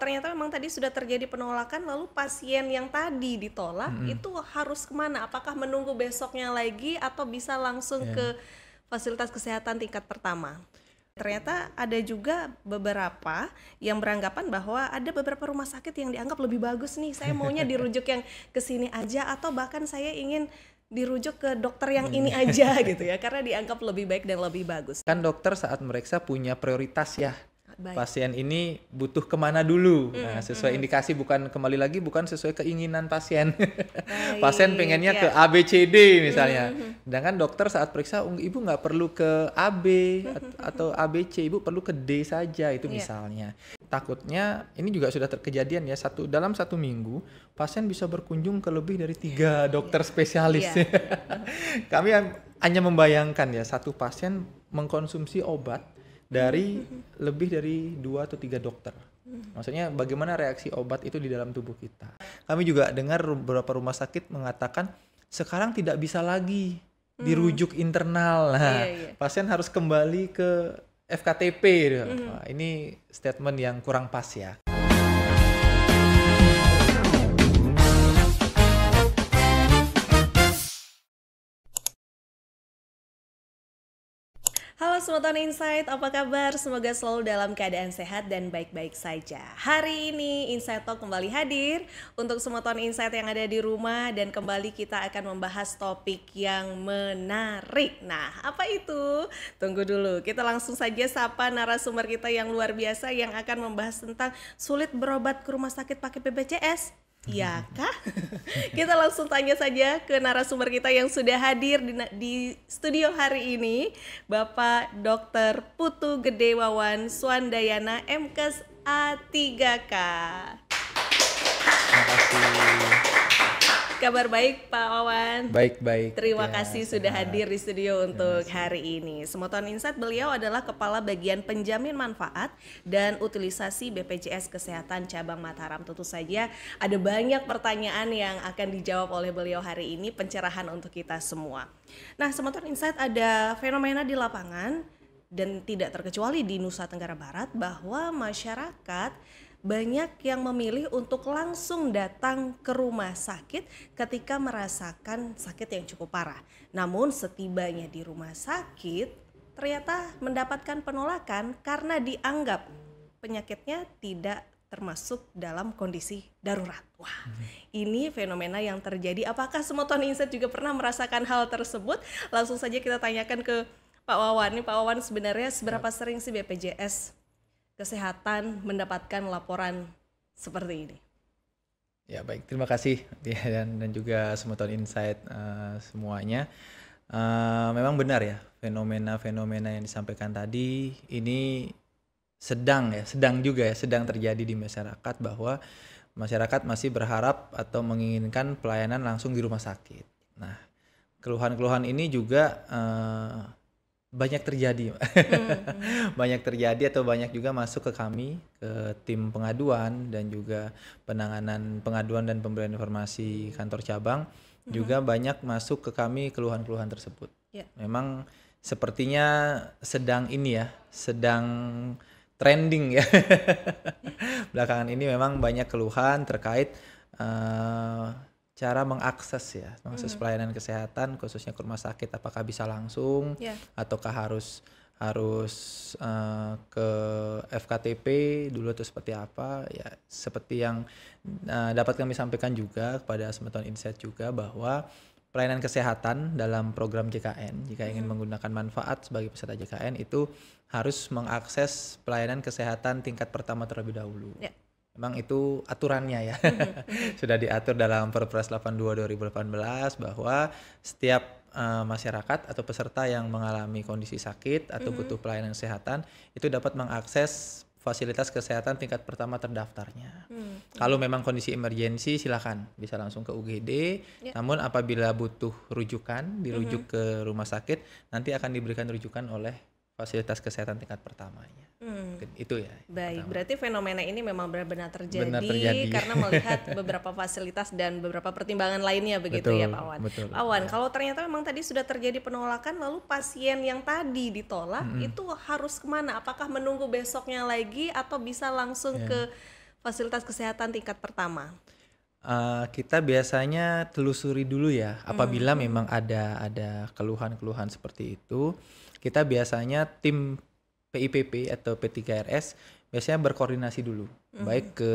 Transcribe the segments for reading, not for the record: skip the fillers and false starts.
ternyata memang tadi sudah terjadi penolakan, lalu pasien yang tadi ditolak itu harus kemana? Apakah menunggu besoknya lagi atau bisa langsung Ya. ke fasilitas kesehatan tingkat pertama? Ternyata ada juga beberapa yang beranggapan bahwa ada beberapa rumah sakit yang dianggap lebih bagus nih, saya maunya dirujuk yang ke sini aja, atau bahkan saya ingin dirujuk ke dokter yang ini aja gitu ya, karena dianggap lebih baik dan lebih bagus. Kan dokter saat meriksa punya prioritas ya. Baik. Pasien ini butuh kemana dulu. Nah, sesuai indikasi, bukan kembali lagi bukan sesuai keinginan pasien. Pasien pengennya ke A, B, C, D misalnya. Sedangkan dokter saat periksa, ibu nggak perlu ke A, B atau A, B, C, ibu perlu ke D saja itu misalnya. Takutnya ini juga sudah kejadian ya, dalam satu minggu pasien bisa berkunjung ke lebih dari 3 dokter spesialis. Kami hanya membayangkan ya, satu pasien mengkonsumsi obat dari lebih dari 2 atau 3 dokter. Maksudnya bagaimana reaksi obat itu di dalam tubuh kita. Kami juga dengar beberapa rumah sakit mengatakan sekarang tidak bisa lagi dirujuk internal. Nah, pasien harus kembali ke FKTP. Wah, ini statement yang kurang pas ya. Halo Semoton Insight, apa kabar? Semoga selalu dalam keadaan sehat dan baik-baik saja. Hari ini Insight Talk kembali hadir untuk Semoton Insight yang ada di rumah, dan kembali kita akan membahas topik yang menarik. Nah, apa itu? Tunggu dulu, kita langsung saja sapa narasumber kita yang luar biasa yang akan membahas tentang sulit berobat ke rumah sakit pakai BPJS. Iya kah? Kita langsung tanya saja ke narasumber kita yang sudah hadir di studio hari ini, Bapak Dr. Putu Gede Wawan Swandayana, MKes A3K. Terima kasih. Kabar baik Pak Wawan? Baik-baik. Terima kasih sudah hadir di studio untuk hari ini. Semoton Insight, beliau adalah Kepala Bagian Penjamin Manfaat dan Utilisasi BPJS Kesehatan Cabang Mataram. Tentu saja ada banyak pertanyaan yang akan dijawab oleh beliau hari ini, pencerahan untuk kita semua. Nah, Semoton Insight, ada fenomena di lapangan dan tidak terkecuali di Nusa Tenggara Barat bahwa masyarakat banyak yang memilih untuk langsung datang ke rumah sakit ketika merasakan sakit yang cukup parah. Namun setibanya di rumah sakit ternyata mendapatkan penolakan karena dianggap penyakitnya tidak termasuk dalam kondisi darurat. Wah, ini fenomena yang terjadi. Apakah Semoton Insight juga pernah merasakan hal tersebut? Langsung saja kita tanyakan ke Pak Wawan. Nih Pak Wawan, sebenarnya seberapa sering sih BPJS Kesehatan mendapatkan laporan seperti ini? Ya baik, terima kasih dan juga Semoton Insight semuanya. Memang benar ya, fenomena-fenomena yang disampaikan tadi ini sedang terjadi di masyarakat, bahwa masyarakat masih berharap atau menginginkan pelayanan langsung di rumah sakit. Nah, keluhan-keluhan ini juga banyak terjadi. Banyak terjadi atau banyak juga masuk ke kami, ke tim pengaduan dan juga penanganan pengaduan dan pemberian informasi kantor cabang, juga banyak masuk ke kami keluhan-keluhan tersebut. Memang sepertinya sedang trending ya. Belakangan ini memang banyak keluhan terkait cara mengakses pelayanan kesehatan khususnya ke rumah sakit, apakah bisa langsung ataukah harus ke FKTP dulu atau seperti apa ya. Seperti yang dapat kami sampaikan juga kepada Semoton Insight juga, bahwa pelayanan kesehatan dalam program JKN, jika ingin menggunakan manfaat sebagai peserta JKN, itu harus mengakses pelayanan kesehatan tingkat pertama terlebih dahulu. Memang itu aturannya ya. Sudah diatur dalam Perpres 82 2018 bahwa setiap masyarakat atau peserta yang mengalami kondisi sakit atau butuh pelayanan kesehatan itu dapat mengakses fasilitas kesehatan tingkat pertama terdaftarnya. Kalau memang kondisi emergensi silakan bisa langsung ke UGD. Namun apabila butuh rujukan, dirujuk ke rumah sakit, nanti akan diberikan rujukan oleh fasilitas kesehatan tingkat pertamanya. Itu ya. Baik, berarti fenomena ini memang benar-benar terjadi karena melihat beberapa fasilitas dan beberapa pertimbangan lainnya begitu. Betul, ya Pak Wan. Pak Wan, kalau ternyata memang tadi sudah terjadi penolakan, lalu pasien yang tadi ditolak itu harus kemana? Apakah menunggu besoknya lagi atau bisa langsung ke fasilitas kesehatan tingkat pertama? Kita biasanya telusuri dulu ya, apabila memang ada keluhan-keluhan seperti itu, kita biasanya tim PIPP atau P3RS biasanya berkoordinasi dulu, baik ke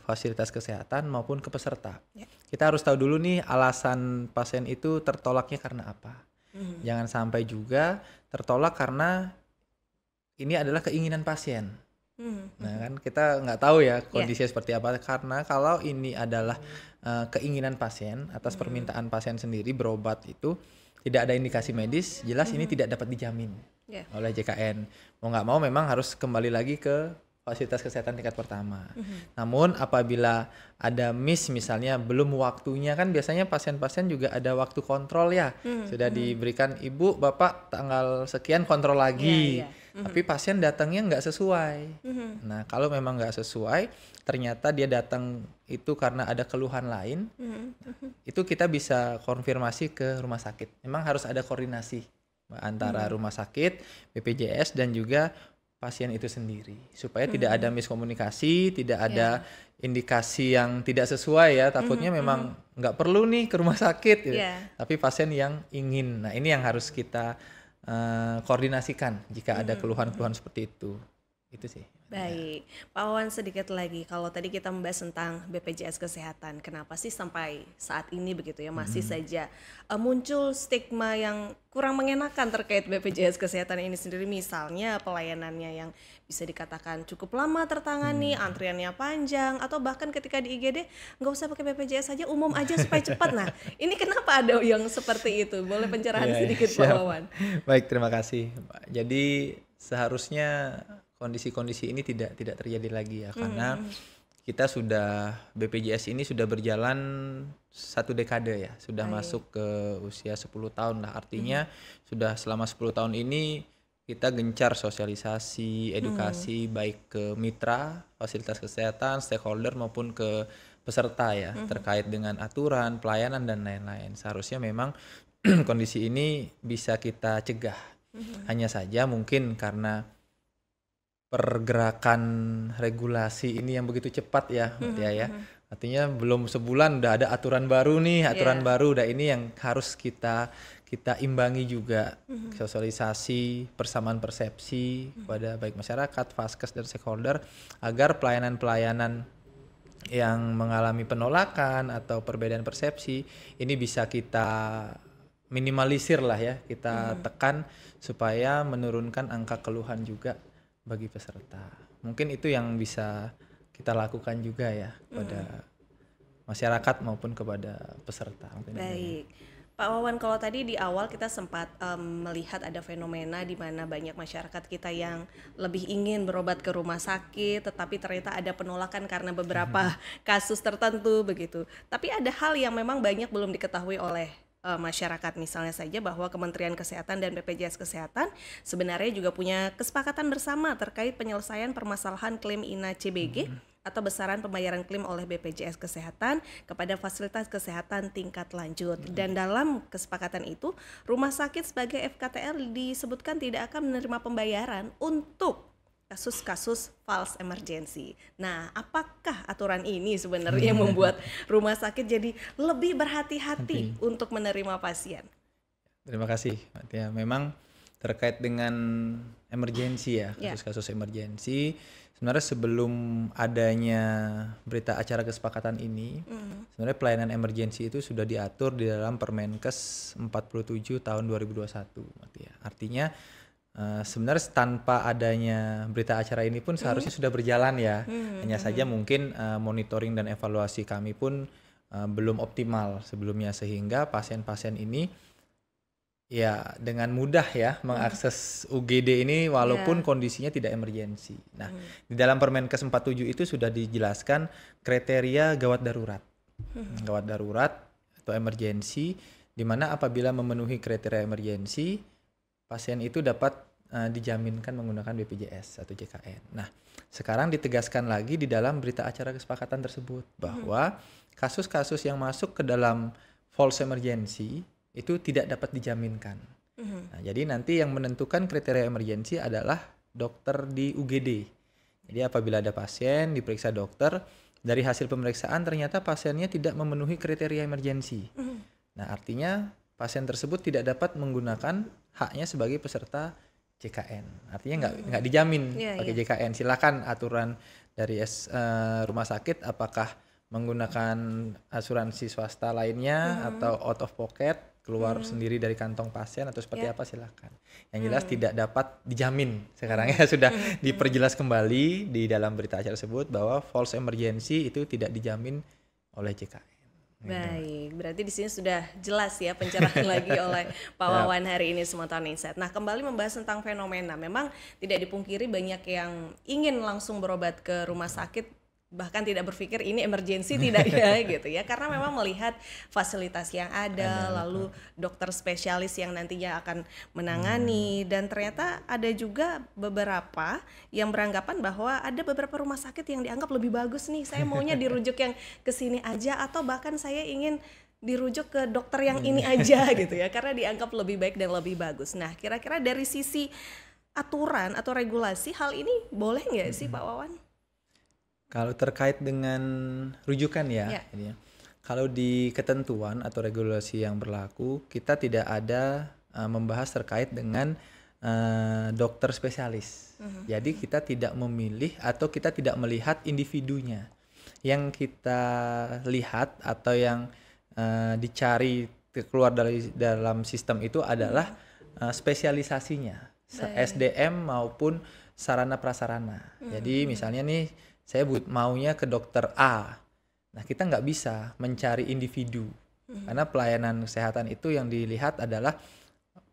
fasilitas kesehatan maupun ke peserta. Ya. Kita harus tahu dulu nih alasan pasien itu tertolaknya karena apa. Jangan sampai juga tertolak karena ini adalah keinginan pasien. Nah kan kita nggak tahu ya kondisinya seperti apa, karena kalau ini adalah keinginan pasien atas permintaan pasien sendiri berobat, itu tidak ada indikasi medis, jelas ini tidak dapat dijamin oleh JKN. Mau nggak mau memang harus kembali lagi ke fasilitas kesehatan tingkat pertama. Namun apabila ada miss, misalnya belum waktunya, kan biasanya pasien-pasien juga ada waktu kontrol ya, sudah diberikan ibu bapak tanggal sekian kontrol lagi, tapi pasien datangnya nggak sesuai. Nah kalau memang nggak sesuai, ternyata dia datang itu karena ada keluhan lain, itu kita bisa konfirmasi ke rumah sakit. Memang harus ada koordinasi antara rumah sakit, BPJS dan juga pasien itu sendiri, supaya tidak ada miskomunikasi, tidak ada indikasi yang tidak sesuai ya. Takutnya memang nggak perlu nih ke rumah sakit gitu. Tapi pasien yang ingin. Nah ini yang harus kita koordinasikan jika ada keluhan-keluhan seperti itu sih. Baik, Pak Wawan, sedikit lagi, kalau tadi kita membahas tentang BPJS Kesehatan, kenapa sih sampai saat ini begitu ya masih saja muncul stigma yang kurang mengenakan terkait BPJS Kesehatan ini sendiri, misalnya pelayanannya yang bisa dikatakan cukup lama tertangani, antriannya panjang, atau bahkan ketika di IGD nggak usah pakai BPJS saja, umum aja supaya cepat. Nah, ini kenapa ada yang seperti itu? Boleh pencerahan sedikit Pak Wawan? Baik, terima kasih. Jadi seharusnya kondisi-kondisi ini tidak terjadi lagi ya, karena kita sudah, BPJS ini sudah berjalan 1 dekade ya, sudah masuk ke usia 10 tahun lah, artinya sudah selama 10 tahun ini kita gencar sosialisasi, edukasi baik ke mitra, fasilitas kesehatan, stakeholder maupun ke peserta ya, terkait dengan aturan, pelayanan dan lain-lain. Seharusnya memang kondisi ini bisa kita cegah. Hanya saja mungkin karena pergerakan regulasi ini yang begitu cepat ya, Mbak Tia ya. Artinya belum sebulan udah ada aturan baru nih, baru. Udah ini yang harus kita imbangi juga, sosialisasi, persamaan persepsi kepada baik masyarakat, vaskes dan stakeholder, agar pelayanan-pelayanan yang mengalami penolakan atau perbedaan persepsi ini bisa kita minimalisir lah ya, kita tekan supaya menurunkan angka keluhan juga bagi peserta. Mungkin itu yang bisa kita lakukan juga ya pada masyarakat maupun kepada peserta. Baik, Pak Wawan, kalau tadi di awal kita sempat melihat ada fenomena di mana banyak masyarakat kita yang lebih ingin berobat ke rumah sakit, tetapi ternyata ada penolakan karena beberapa kasus tertentu begitu. Tapi ada hal yang memang banyak belum diketahui oleh masyarakat, misalnya saja bahwa Kementerian Kesehatan dan BPJS Kesehatan sebenarnya juga punya kesepakatan bersama terkait penyelesaian permasalahan klaim INA CBG atau besaran pembayaran klaim oleh BPJS Kesehatan kepada fasilitas kesehatan tingkat lanjut. Dan dalam kesepakatan itu, rumah sakit sebagai FKTL disebutkan tidak akan menerima pembayaran untuk kasus-kasus false emergency. Nah, apakah aturan ini sebenarnya membuat rumah sakit jadi lebih berhati-hati untuk menerima pasien? Terima kasih, Mbak Tia. Memang terkait dengan emergensi ya, kasus-kasus emergensi, sebenarnya sebelum adanya berita acara kesepakatan ini, sebenarnya pelayanan emergensi itu sudah diatur di dalam Permenkes 47 tahun 2021, Mbak Tia. Artinya sebenarnya tanpa adanya berita acara ini pun seharusnya sudah berjalan ya. Hanya saja mungkin monitoring dan evaluasi kami pun belum optimal sebelumnya, sehingga pasien-pasien ini ya dengan mudah ya mengakses UGD ini walaupun kondisinya tidak emergensi. Nah, di dalam Permenkes 47 itu sudah dijelaskan kriteria gawat darurat. Gawat darurat atau emergensi, di mana apabila memenuhi kriteria emergensi, pasien itu dapat dijaminkan menggunakan BPJS atau JKN. Nah, sekarang ditegaskan lagi di dalam berita acara kesepakatan tersebut bahwa kasus-kasus yang masuk ke dalam false emergency itu tidak dapat dijaminkan. Nah, jadi nanti yang menentukan kriteria emergensi adalah dokter di UGD. Jadi apabila ada pasien diperiksa dokter, dari hasil pemeriksaan ternyata pasiennya tidak memenuhi kriteria emergensi. Nah, artinya pasien tersebut tidak dapat menggunakan haknya sebagai peserta JKN. Artinya nggak dijamin pakai JKN. Silakan aturan dari rumah sakit apakah menggunakan asuransi swasta lainnya atau out of pocket, keluar sendiri dari kantong pasien atau seperti apa, silakan. Yang jelas tidak dapat dijamin sekarang ya, sudah diperjelas kembali di dalam berita acara tersebut bahwa false emergency itu tidak dijamin oleh JKN. Baik, berarti di sini sudah jelas ya pencerahan lagi oleh Pak Wawan hari ini Semoton Insight. Nah, kembali membahas tentang fenomena, memang tidak dipungkiri banyak yang ingin langsung berobat ke rumah sakit, bahkan tidak berpikir ini emergensi tidak ya gitu ya, karena memang melihat fasilitas yang ada, lalu dokter spesialis yang nantinya akan menangani, dan ternyata ada juga beberapa yang beranggapan bahwa ada beberapa rumah sakit yang dianggap lebih bagus nih, saya maunya dirujuk yang ke sini aja, atau bahkan saya ingin dirujuk ke dokter yang ini aja gitu ya, karena dianggap lebih baik dan lebih bagus. Nah, kira-kira dari sisi aturan atau regulasi hal ini boleh nggak sih Pak Wawan? Kalau terkait dengan rujukan ya, ini ya. Kalau di ketentuan atau regulasi yang berlaku, kita tidak ada membahas terkait dengan dokter spesialis. Jadi kita tidak memilih atau kita tidak melihat individunya. Yang kita lihat atau yang dicari keluar dari dalam sistem itu adalah spesialisasinya, SDM maupun sarana prasarana. Jadi misalnya nih, saya maunya ke dokter A. Nah, kita nggak bisa mencari individu. Karena pelayanan kesehatan itu yang dilihat adalah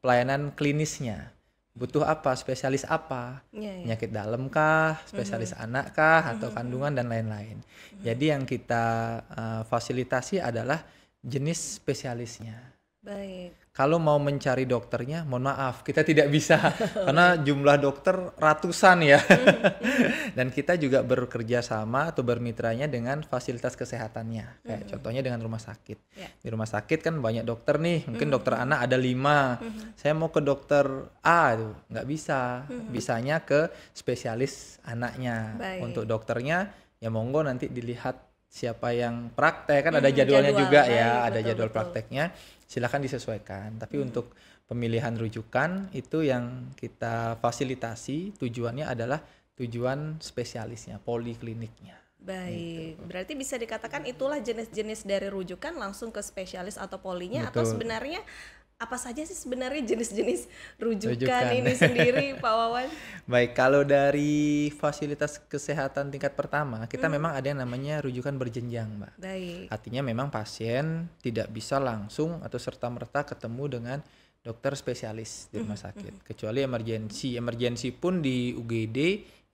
pelayanan klinisnya. Butuh apa? Spesialis apa? Penyakit dalam kah? Spesialis anak kah? Atau kandungan dan lain-lain. Jadi yang kita fasilitasi adalah jenis spesialisnya. Baik. Kalau mau mencari dokternya, mohon maaf, kita tidak bisa karena jumlah dokter ratusan ya. Dan kita juga bekerja sama atau bermitranya dengan fasilitas kesehatannya. Kayak contohnya dengan rumah sakit. Di rumah sakit kan banyak dokter nih, mungkin dokter anak ada 5. Saya mau ke dokter A, itu nggak bisa. Bisanya ke spesialis anaknya. Baik. Untuk dokternya, ya monggo nanti dilihat siapa yang praktek, kan ada jadwalnya juga ya, ada jadwal prakteknya. Silakan disesuaikan. Tapi untuk pemilihan rujukan itu yang kita fasilitasi, tujuannya adalah tujuan spesialisnya, polikliniknya. Baik, berarti bisa dikatakan itulah jenis-jenis dari rujukan langsung ke spesialis atau polinya. Betul. Atau sebenarnya apa saja sih sebenarnya jenis-jenis rujukan ini sendiri Pak Wawan? Baik, kalau dari fasilitas kesehatan tingkat pertama, kita memang ada yang namanya rujukan berjenjang, Mbak. Baik. Artinya memang pasien tidak bisa langsung atau serta-merta ketemu dengan dokter spesialis di rumah sakit. Kecuali emergensi. Emergensi pun di UGD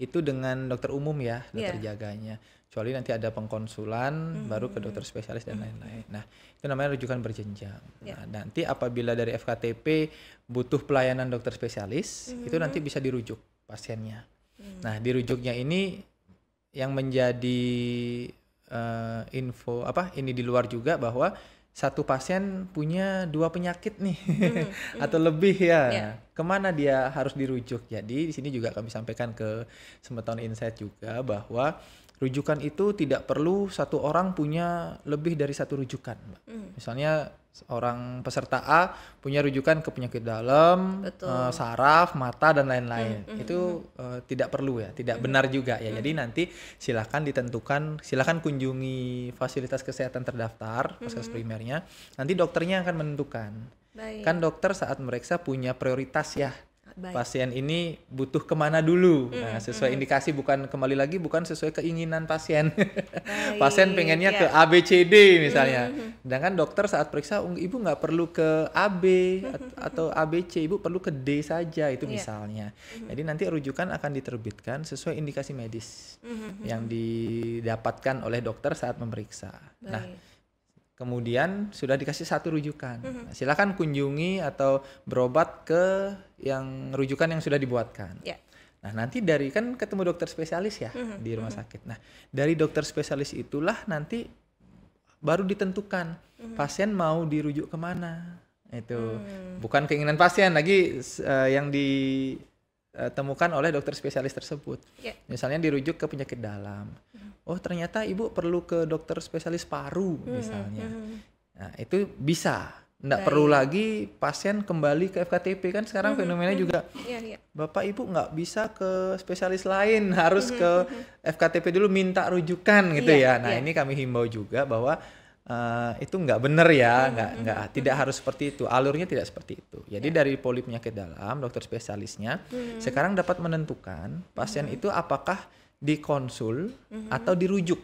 itu dengan dokter umum ya, dokter jaganya. Kecuali nanti ada pengkonsulan, baru ke dokter spesialis dan lain-lain. Nah, itu namanya rujukan berjenjang. Nah, nanti apabila dari FKTP butuh pelayanan dokter spesialis, itu nanti bisa dirujuk pasiennya. Nah, dirujuknya ini yang menjadi info ini di luar juga bahwa satu pasien punya 2 penyakit nih atau lebih ya. Kemana dia harus dirujuk? Jadi di sini juga kami sampaikan ke Semeton Insight juga bahwa rujukan itu tidak perlu satu orang punya lebih dari satu rujukan, Mbak. Misalnya orang peserta A punya rujukan ke penyakit dalam, saraf, mata dan lain-lain. Itu tidak perlu ya, tidak benar juga ya. Jadi nanti silakan ditentukan, silakan kunjungi fasilitas kesehatan terdaftar, fasilitas primernya. Nanti dokternya akan menentukan. Baik. Kan dokter saat meriksa punya prioritas ya. Pasien ini butuh kemana dulu. Nah, sesuai indikasi, bukan kembali lagi bukan sesuai keinginan pasien. Pasien pengennya ke A, B, C, D misalnya. Sedangkan dokter saat periksa, ibu nggak perlu ke A, B atau A, B, C, ibu perlu ke D saja itu misalnya. Jadi nanti rujukan akan diterbitkan sesuai indikasi medis yang didapatkan oleh dokter saat memeriksa. Nah, kemudian sudah dikasih satu rujukan. Nah, silakan kunjungi atau berobat ke yang rujukan yang sudah dibuatkan. Nah, nanti dari kan ketemu dokter spesialis ya di rumah sakit. Nah, dari dokter spesialis itulah nanti baru ditentukan pasien mau dirujuk kemana. Itu bukan keinginan pasien lagi, yang ditemukan oleh dokter spesialis tersebut. Misalnya dirujuk ke penyakit dalam. Oh ternyata ibu perlu ke dokter spesialis paru misalnya. Nah itu bisa. Nggak perlu lagi pasien kembali ke FKTP, kan sekarang fenomenanya juga Bapak Ibu nggak bisa ke spesialis lain, harus ke FKTP dulu minta rujukan gitu ya. Nah ini kami himbau juga bahwa itu nggak benar ya, tidak harus seperti itu, alurnya tidak seperti itu. Jadi dari poli penyakit dalam dokter spesialisnya sekarang dapat menentukan pasien itu apakah dikonsul atau dirujuk.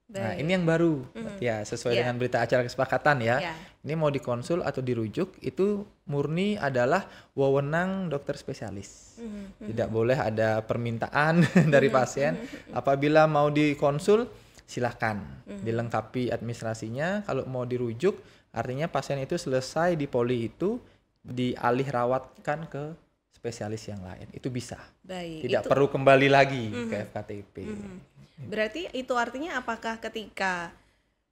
Nah ini yang baru ya, sesuai dengan berita acara kesepakatan ya. Ini mau dikonsul atau dirujuk itu murni adalah wewenang dokter spesialis. Tidak boleh ada permintaan dari pasien. Apabila mau dikonsul silahkan dilengkapi administrasinya. Kalau mau dirujuk artinya pasien itu selesai di poli itu dialih rawatkan ke spesialis yang lain, itu bisa. Tidak perlu kembali lagi ke FKTP. Berarti itu artinya apakah ketika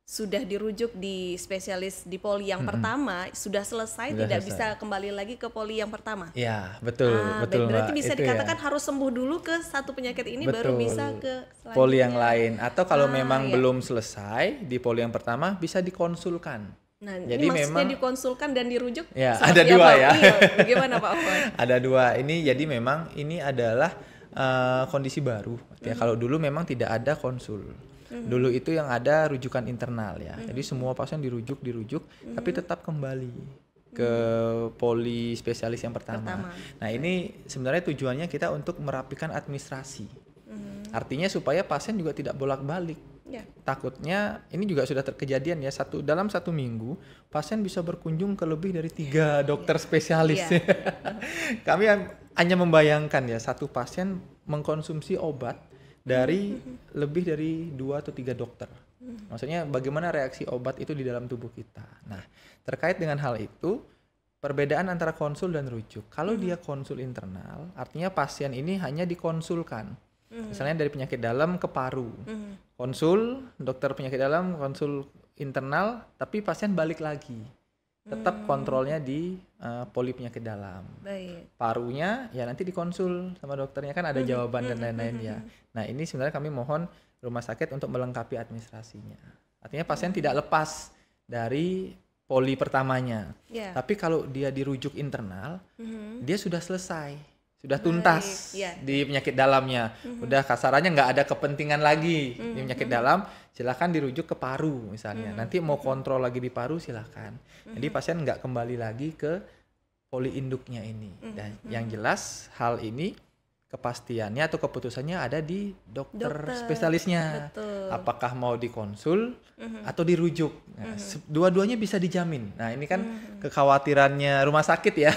sudah dirujuk di spesialis di poli yang pertama sudah selesai, tidak bisa kembali lagi ke poli yang pertama? Ya betul, betul. Berarti bisa dikatakan harus sembuh dulu ke satu penyakit ini, baru bisa ke poli yang lain. Atau kalau memang belum selesai di poli yang pertama bisa dikonsulkan. Nah, jadi ini maksudnya dikonsulkan dan dirujuk? Ya, ada dua ya. Bagaimana Pak Afwan? Ada dua. Ini jadi memang ini adalah kondisi baru. Ya, kalau dulu memang tidak ada konsul. Dulu itu yang ada rujukan internal ya. Jadi semua pasien dirujuk, tapi tetap kembali ke poli spesialis yang pertama. Nah, ini sebenarnya tujuannya kita untuk merapikan administrasi. Artinya supaya pasien juga tidak bolak-balik. Takutnya ini juga sudah terkejadian ya, dalam satu minggu pasien bisa berkunjung ke lebih dari 3 dokter spesialis. Kami hanya membayangkan ya, satu pasien mengkonsumsi obat dari lebih dari 2 atau 3 dokter. Maksudnya bagaimana reaksi obat itu di dalam tubuh kita. Nah, terkait dengan hal itu, perbedaan antara konsul dan rujuk. Kalau dia konsul internal, artinya pasien ini hanya dikonsulkan. Misalnya dari penyakit dalam ke paru. Konsul, dokter penyakit dalam, konsul internal, tapi pasien balik lagi. Tetap kontrolnya di poli penyakit dalam. Parunya ya nanti dikonsul sama dokternya, kan ada jawaban dan lain-lain ya. Nah ini sebenarnya kami mohon rumah sakit untuk melengkapi administrasinya. Artinya pasien tidak lepas dari poli pertamanya. Tapi kalau dia dirujuk internal, dia sudah selesai. Sudah tuntas di penyakit dalamnya. Udah kasarannya nggak ada kepentingan lagi di penyakit dalam, silakan dirujuk ke paru misalnya. Nanti mau kontrol lagi di paru silakan. Jadi pasien nggak kembali lagi ke poli induknya ini. Dan yang jelas hal ini kepastiannya atau keputusannya ada di dokter spesialisnya. Apakah mau dikonsul atau dirujuk. Nah, dua-duanya bisa dijamin. Nah ini kan kekhawatirannya rumah sakit ya.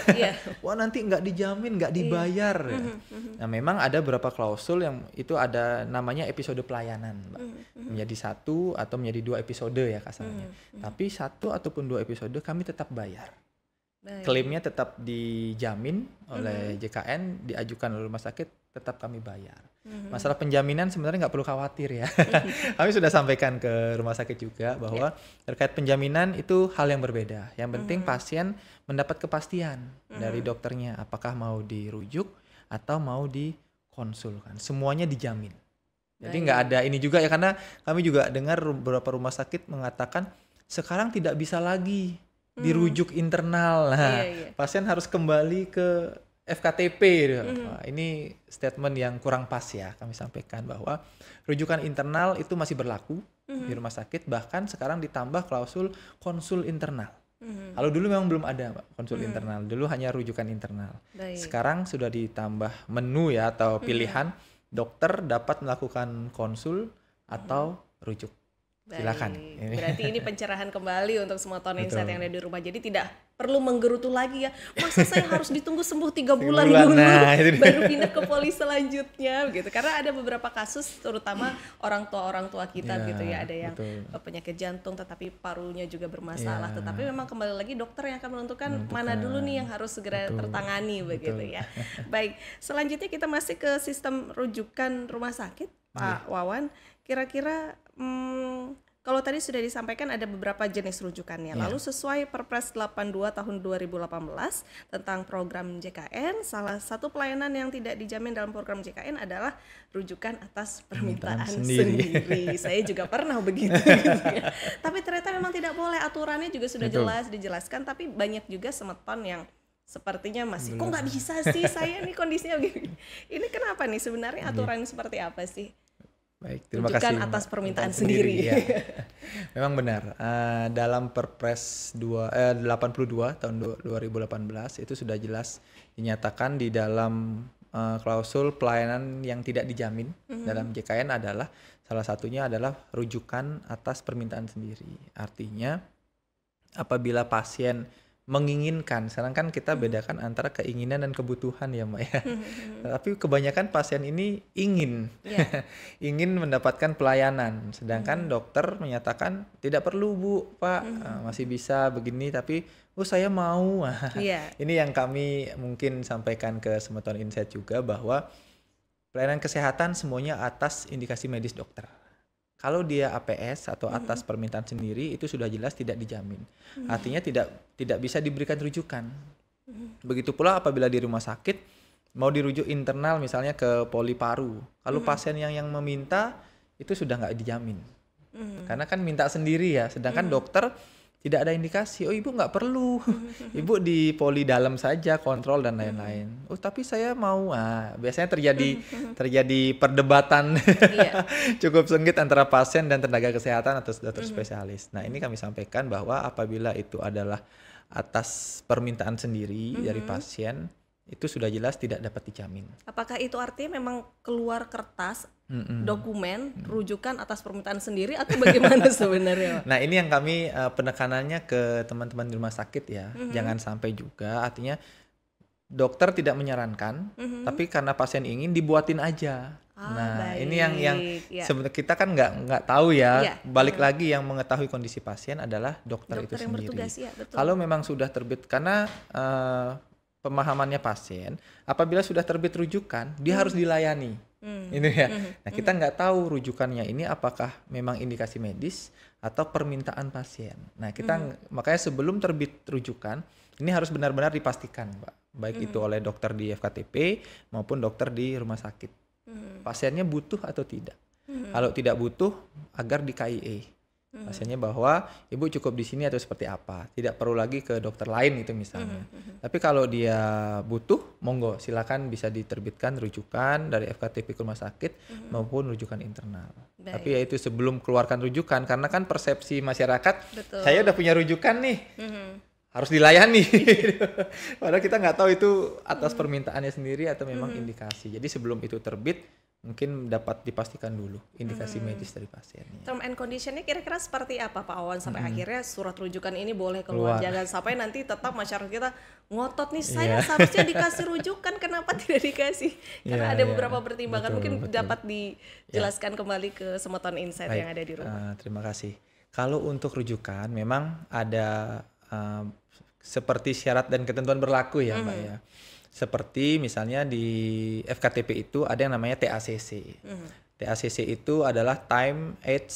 Wah nanti nggak dijamin, nggak dibayar. Nah memang ada beberapa klausul yang itu ada namanya episode pelayanan, Mbak. Menjadi 1 atau menjadi 2 episode ya kasarnya. Tapi 1 ataupun 2 episode kami tetap bayar. Klaimnya tetap dijamin oleh JKN, diajukan oleh rumah sakit, tetap kami bayar. Masalah penjaminan sebenarnya nggak perlu khawatir ya. Kami sudah sampaikan ke rumah sakit juga bahwa terkait penjaminan itu hal yang berbeda. Yang penting pasien mendapat kepastian dari dokternya apakah mau dirujuk atau mau dikonsulkan. Semuanya dijamin. Jadi nggak ada ini juga ya, karena kami juga dengar beberapa rumah sakit mengatakan sekarang tidak bisa lagi dirujuk internal. Nah, pasien harus kembali ke FKTP. Wah, ini statement yang kurang pas ya. Kami sampaikan bahwa rujukan internal itu masih berlaku di rumah sakit, bahkan sekarang ditambah klausul konsul internal. Kalau dulu memang belum ada, Mbak, konsul internal. Dulu hanya rujukan internal. Sekarang sudah ditambah menu ya atau pilihan, dokter dapat melakukan konsul atau rujuk. Silakan. Berarti ini pencerahan kembali untuk semua Tone Insight yang ada di rumah. Jadi tidak perlu menggerutu lagi ya. Masa saya harus ditunggu sembuh 3 bulan dulu baru pindah ke poli selanjutnya gitu. Karena ada beberapa kasus terutama orang tua kita gitu ya. Ada yang penyakit jantung tetapi parunya juga bermasalah. Tetapi memang kembali lagi dokter yang akan menentukan mana dulu nih yang harus segera tertangani begitu ya. Baik, selanjutnya kita masih ke sistem rujukan rumah sakit, Pak Wawan. Kira-kira kalau kalau tadi sudah disampaikan ada beberapa jenis rujukannya. Lalu sesuai Perpres 82 tahun 2018 tentang program JKN, salah satu pelayanan yang tidak dijamin dalam program JKN adalah rujukan atas permintaan sendiri. Saya juga pernah begitu gitu ya. Tapi ternyata memang tidak boleh, aturannya juga sudah jelas dijelaskan, tapi banyak juga semeton yang sepertinya masih kok nggak bisa sih, saya nih kondisinya begini. Ini kenapa nih sebenarnya aturannya seperti apa sih? Baik, terima rujukan kasih. atas permintaan sendiri. Ya. Memang benar. Dalam Perpres 82 tahun 2018 itu sudah jelas dinyatakan di dalam klausul pelayanan yang tidak dijamin dalam JKN adalah salah satunya adalah rujukan atas permintaan sendiri. Artinya apabila pasien menginginkan, sekarang kan kita bedakan antara keinginan dan kebutuhan ya Mbak ya. Tapi kebanyakan pasien ini ingin ingin mendapatkan pelayanan, sedangkan dokter menyatakan tidak perlu Bu, Pak, masih bisa begini, tapi saya mau. Ini yang kami mungkin sampaikan ke Semeton Insight juga, bahwa pelayanan kesehatan semuanya atas indikasi medis dokter. Kalau dia APS atau atas permintaan sendiri itu sudah jelas tidak dijamin. Artinya tidak bisa diberikan rujukan. Begitu pula apabila di rumah sakit mau dirujuk internal misalnya ke poli paru. Kalau pasien yang meminta itu sudah nggak dijamin. Karena kan minta sendiri ya, sedangkan dokter tidak ada indikasi, oh ibu nggak perlu, ibu di poli dalam saja kontrol dan lain-lain. Oh tapi saya mau, biasanya terjadi perdebatan cukup sengit antara pasien dan tenaga kesehatan atau dokter spesialis. Nah ini kami sampaikan bahwa apabila itu adalah atas permintaan sendiri dari pasien, itu sudah jelas tidak dapat dijamin. Apakah itu artinya memang keluar kertas, dokumen, rujukan atas permintaan sendiri atau bagaimana sebenarnya? Nah ini yang kami penekanannya ke teman-teman di rumah sakit ya, jangan sampai juga artinya dokter tidak menyarankan, tapi karena pasien ingin dibuatin aja. Baik. Ini yang sebenarnya kita kan nggak tahu ya. Balik lagi yang mengetahui kondisi pasien adalah dokter itu yang sendiri. Bertugas, ya, betul. Kalau memang sudah terbit, karena pemahamannya pasien, apabila sudah terbit rujukan, dia harus dilayani. Ini ya. Nah kita nggak tahu rujukannya ini apakah memang indikasi medis atau permintaan pasien. Nah kita makanya sebelum terbit rujukan, ini harus benar-benar dipastikan, Mbak. Baik itu oleh dokter di FKTP maupun dokter di rumah sakit. Pasiennya butuh atau tidak. Kalau tidak butuh, agar di KIE. Pasiennya bahwa ibu cukup di sini atau seperti apa, tidak perlu lagi ke dokter lain itu misalnya. Tapi kalau dia butuh, monggo silakan bisa diterbitkan rujukan dari FKTP ke rumah sakit maupun rujukan internal. Baik. Tapi ya itu sebelum keluarkan rujukan, karena kan persepsi masyarakat, saya udah punya rujukan nih, harus dilayani. Padahal kita nggak tahu itu atas permintaannya sendiri atau memang indikasi. Jadi sebelum itu terbit, mungkin dapat dipastikan dulu indikasi medis dari pasiennya. Term and conditionnya kira-kira seperti apa Pak Wawan sampai akhirnya surat rujukan ini boleh keluar. Jangan sampai nanti tetap masyarakat kita ngotot nih, saya seharusnya dikasih rujukan, kenapa tidak dikasih? Karena ada beberapa pertimbangan, mungkin dapat dijelaskan kembali ke Semeton Insight yang ada di rumah. Terima kasih. Kalau untuk rujukan memang ada seperti syarat dan ketentuan berlaku ya Mbak ya. Seperti misalnya di FKTP itu ada yang namanya TACC. TACC itu adalah time, age,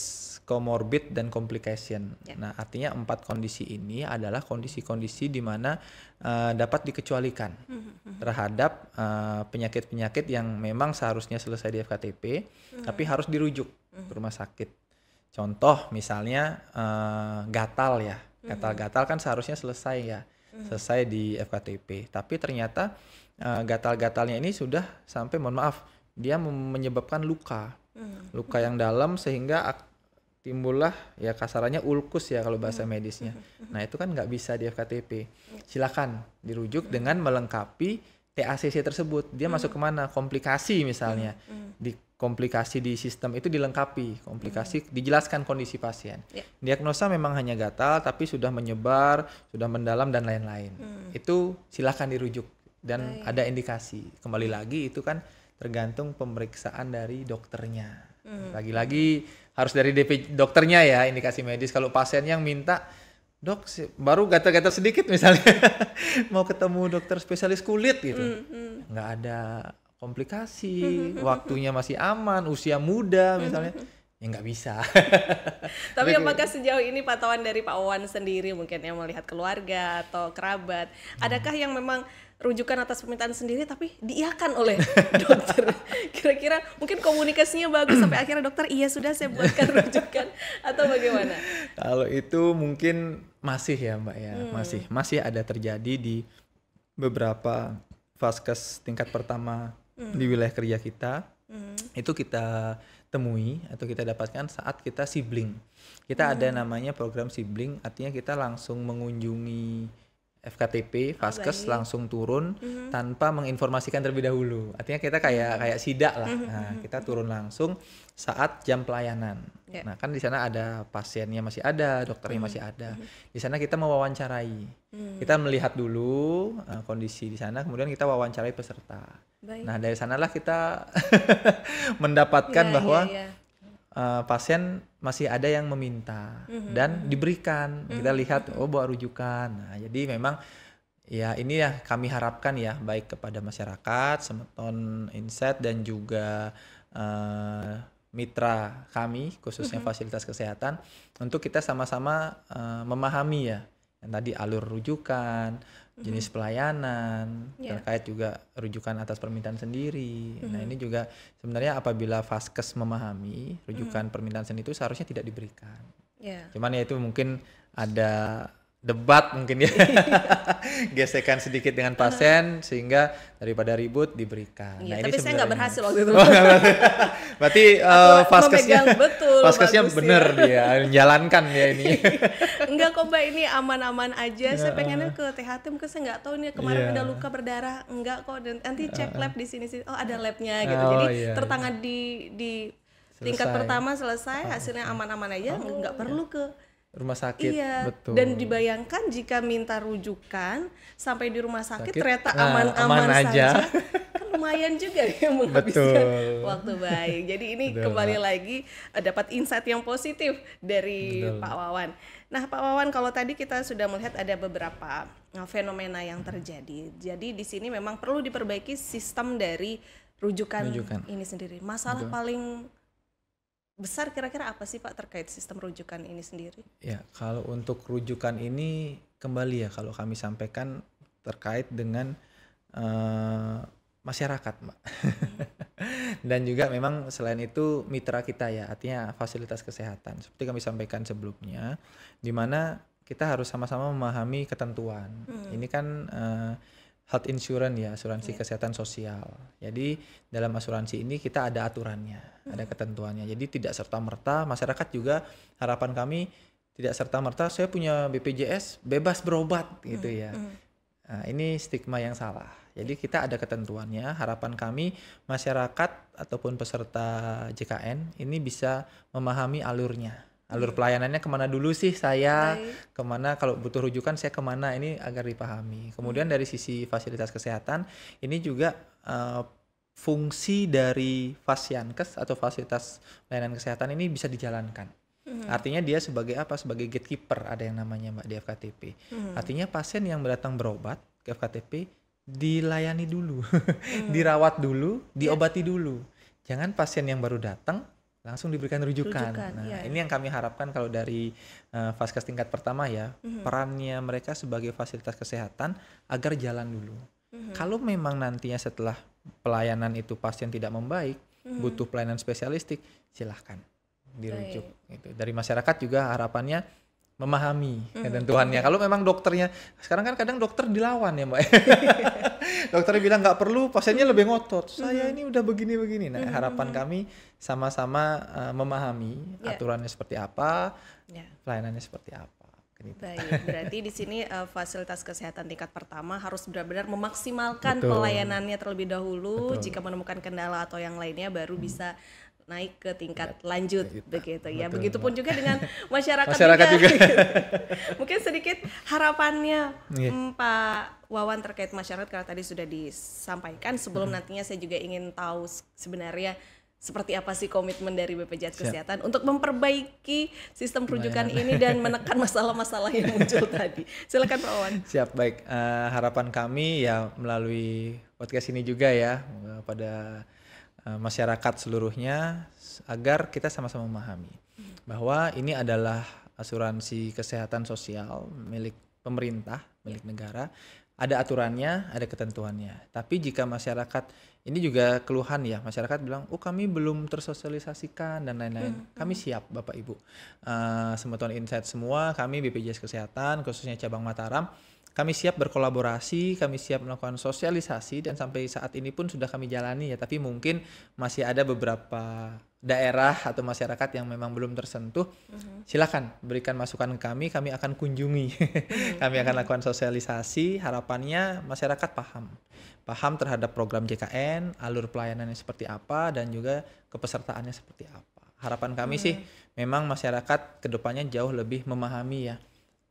comorbid, dan complication. Nah artinya 4 kondisi ini adalah kondisi-kondisi di mana dapat dikecualikan terhadap penyakit-penyakit yang memang seharusnya selesai di FKTP, tapi harus dirujuk ke rumah sakit. Contoh misalnya gatal ya. Gatal-gatal kan seharusnya selesai ya. Selesai di FKTP, tapi ternyata gatal-gatalnya ini sudah sampai, mohon maaf, dia menyebabkan luka yang dalam sehingga timbullah ya kasarannya ulkus ya kalau bahasa medisnya. Nah itu kan nggak bisa di FKTP. Silakan dirujuk dengan melengkapi TACC tersebut. Dia masuk kemana? Komplikasi misalnya. Di komplikasi di sistem itu dilengkapi, komplikasi dijelaskan kondisi pasien. Diagnosa memang hanya gatal tapi sudah menyebar, sudah mendalam dan lain-lain. Itu silakan dirujuk dan ada indikasi. Kembali lagi itu kan tergantung pemeriksaan dari dokternya. Lagi-lagi harus dari DP dokternya ya, indikasi medis. Kalau pasien yang minta, dok baru gatal-gatal sedikit misalnya mau ketemu dokter spesialis kulit gitu, nggak ada komplikasi, waktunya masih aman, usia muda misalnya, ya nggak bisa. Tapi apakah sejauh ini pantauan dari Pak Wawan sendiri mungkin yang melihat keluarga atau kerabat, adakah yang memang rujukan atas permintaan sendiri tapi diiyakan oleh dokter? Kira-kira mungkin komunikasinya bagus sampai akhirnya dokter iya sudah saya buatkan rujukan atau bagaimana? Kalau itu mungkin masih ya Mbak ya, masih ada terjadi di beberapa vaskes tingkat pertama di wilayah kerja kita. Itu kita temui atau kita dapatkan saat kita sibling. Kita ada namanya program sibling, artinya kita langsung mengunjungi FKTP, vaskes langsung turun tanpa menginformasikan terlebih dahulu. Artinya kita kayak sidak lah. Nah, kita turun langsung saat jam pelayanan. Nah, kan di sana ada pasiennya masih ada, dokternya masih ada. Di sana kita mewawancarai. Kita melihat dulu kondisi di sana, kemudian kita wawancarai peserta. Baik. Nah, dari sanalah kita mendapatkan bahwa pasien masih ada yang meminta dan diberikan. Kita lihat bawa rujukan. Nah, jadi memang ya ini ya kami harapkan ya baik kepada masyarakat, Semeton Insight dan juga mitra kami khususnya fasilitas kesehatan untuk kita sama-sama memahami ya yang tadi alur rujukan, jenis pelayanan, terkait juga rujukan atas permintaan sendiri. Nah, ini juga sebenarnya apabila vaskes memahami rujukan permintaan sendiri itu seharusnya tidak diberikan. Cuman ya itu mungkin ada debat mungkin ya, gesekan sedikit dengan pasien sehingga daripada ribut diberikan. Nah, ini tapi saya nggak berhasil waktu itu. Berarti vaskesnya bener dia menjalankan ya ini. Enggak kok Mbak, ini aman-aman aja. Saya pengennya ke THT, mungkin saya nggak tahu nih kemarin ada luka berdarah. Enggak kok, dan nanti cek lab di sini. Oh ada labnya gitu. Jadi tertangani di tingkat pertama selesai, hasilnya aman-aman aja, nggak perlu ke rumah sakit. Betul. Dan dibayangkan jika minta rujukan sampai di rumah sakit ternyata aman-aman saja, kan lumayan juga ya menghabiskan waktu baik. Jadi ini kembali lagi dapat insight yang positif dari Pak Wawan. Nah Pak Wawan, kalau tadi kita sudah melihat ada beberapa fenomena yang terjadi. Jadi di sini memang perlu diperbaiki sistem dari rujukan. Ini sendiri. Masalah paling besar kira-kira apa sih Pak terkait sistem rujukan ini sendiri? Ya, kalau untuk rujukan ini kembali ya kalau kami sampaikan terkait dengan masyarakat Mbak. Dan juga memang selain itu mitra kita ya, artinya fasilitas kesehatan. Seperti kami sampaikan sebelumnya, di mana kita harus sama-sama memahami ketentuan. Ini kan health insurance ya, asuransi kesehatan sosial. Jadi dalam asuransi ini kita ada aturannya, ada ketentuannya. Jadi tidak serta-merta masyarakat juga harapan kami tidak serta-merta saya punya BPJS bebas berobat gitu ya. Nah, ini stigma yang salah. Jadi kita ada ketentuannya. Harapan kami masyarakat ataupun peserta JKN ini bisa memahami alurnya. Alur pelayanannya kemana dulu sih saya, kemana kalau butuh rujukan saya kemana, ini agar dipahami. Kemudian dari sisi fasilitas kesehatan, ini juga fungsi dari Fasyankes atau fasilitas layanan kesehatan ini bisa dijalankan. Artinya dia sebagai apa? Sebagai gatekeeper, ada yang namanya Mbak di FKTP. Artinya pasien yang datang berobat ke FKTP dilayani dulu, dirawat dulu, diobati dulu. Jangan pasien yang baru datang langsung diberikan rujukan. Nah, ini yang kami harapkan kalau dari vaskes tingkat pertama ya, perannya mereka sebagai fasilitas kesehatan agar jalan dulu. Kalau memang nantinya setelah pelayanan itu pasien tidak membaik, butuh pelayanan spesialistik, silahkan dirujuk. Gitu. Dari masyarakat juga harapannya memahami ketentuannya. Kalau memang dokternya, sekarang kan kadang dokter dilawan ya Mbak. Dokternya bilang nggak perlu, pasiennya lebih ngotot. Saya ini udah begini-begini. Nah, harapan kami sama-sama memahami aturannya seperti apa, pelayanannya seperti apa. Gitu. Baik, berarti di sini fasilitas kesehatan tingkat pertama harus benar-benar memaksimalkan pelayanannya terlebih dahulu. Jika menemukan kendala atau yang lainnya baru bisa naik ke tingkat lanjut begitu ya. Begitupun juga dengan masyarakat juga. Mungkin sedikit harapannya Pak Wawan terkait masyarakat, karena tadi sudah disampaikan. Sebelum nantinya saya juga ingin tahu sebenarnya seperti apa sih komitmen dari BPJS Kesehatan untuk memperbaiki sistem rujukan ini dan menekan masalah-masalah yang muncul tadi. Silakan Pak Wawan. Siap, baik. Harapan kami ya melalui podcast ini juga ya pada masyarakat seluruhnya agar kita sama-sama memahami bahwa ini adalah asuransi kesehatan sosial milik pemerintah, milik negara. Ada aturannya, ada ketentuannya. Tapi jika masyarakat, ini juga keluhan ya, masyarakat bilang, oh kami belum tersosialisasikan dan lain-lain. Kami siap Bapak Ibu. Semeton Insight semua, kami BPJS Kesehatan, khususnya cabang Mataram, kami siap berkolaborasi, kami siap melakukan sosialisasi dan sampai saat ini pun sudah kami jalani ya. Tapi mungkin masih ada beberapa daerah atau masyarakat yang memang belum tersentuh. Silakan berikan masukan ke kami akan kunjungi. Kami akan lakukan sosialisasi. Harapannya masyarakat paham terhadap program JKN, alur pelayanannya seperti apa dan juga kepesertaannya seperti apa. Harapan kami sih memang masyarakat kedepannya jauh lebih memahami ya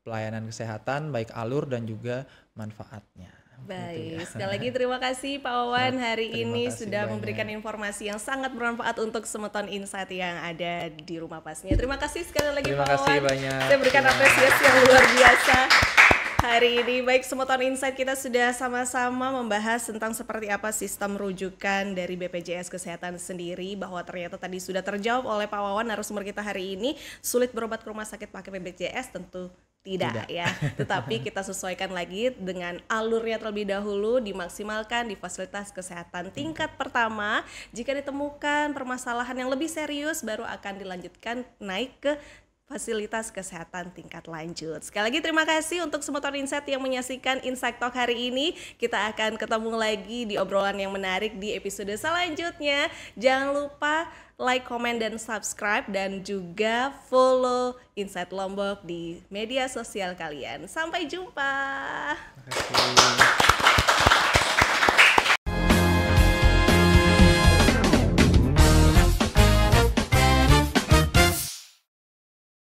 pelayanan kesehatan, baik alur dan juga manfaatnya. Baik, sekali lagi terima kasih Pak Wawan hari ini sudah memberikan informasi yang sangat bermanfaat untuk Semeton Insight yang ada di rumah pasnya. Terima kasih sekali lagi Pak Wawan. Terima kasih banyak. Saya berikan apresiasi yang luar biasa hari ini. Baik, Semeton Insight kita sudah sama-sama membahas tentang seperti apa sistem rujukan dari BPJS Kesehatan sendiri, bahwa ternyata tadi sudah terjawab oleh Pak Wawan narasumber kita hari ini. Sulit berobat ke rumah sakit pakai BPJS? Tentu tidak ya, tetapi kita sesuaikan lagi dengan alurnya terlebih dahulu, dimaksimalkan di fasilitas kesehatan tingkat pertama. Jika ditemukan permasalahan yang lebih serius, baru akan dilanjutkan naik ke fasilitas kesehatan tingkat lanjut. Sekali lagi terima kasih untuk Semeton Insight yang menyaksikan Insight Talk hari ini. Kita akan ketemu lagi di obrolan yang menarik di episode selanjutnya. Jangan lupa like, comment, dan subscribe, dan juga follow Insight Lombok di media sosial kalian. Sampai jumpa. Terima kasih.